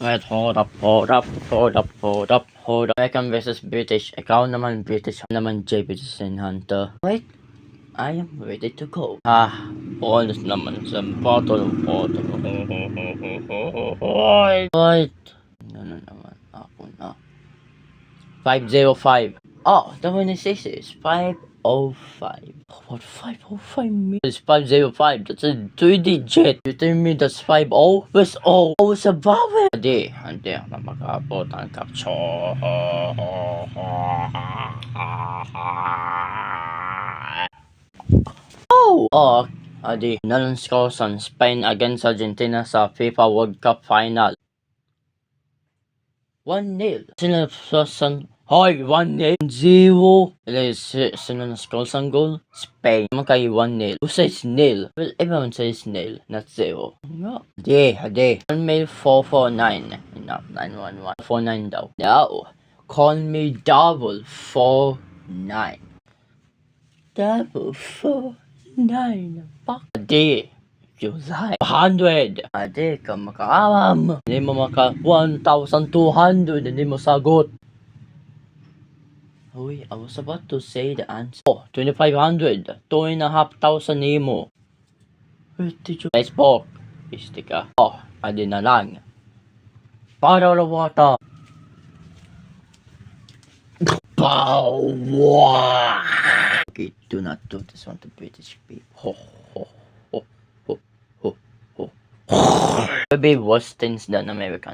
Wait, hold up. American versus British. Ikaw naman British, ako naman JP Sin Hunter. Wait, I am ready to go. Bonus naman sa bottle of water. Wait. Ano naman ako na. 505. Oh, the winning six is 505. What 505 mean? It's 505. That's a 3-digit. You tell me that's 50? Where's O? O is above it. Hindi ako makabot ang capture. Nalan scores on Spain against Argentina sa FIFA World Cup Final. 1-0. Sino sa Hoy, 1-0. 0. Sino na scores ang goal? Spain. Naman kayo 1-0. Who says nil? Well, everyone says nil, not 0. No. Hadi. Call me 449. No, 911. 49 daw. No. Call me double 49. Double 49. Fuck. Hadi. You lie. 100. Hadi ka makaawam. Hindi mo maka 1,200. Hindi mo sagot. Uy, I was about to say the answer. 2,500. 2,500 nimo. Facebook. Isti ka. Adi na lang. Para wata. Wow. Okay, do not do this one to British people. Maybe worse things than American.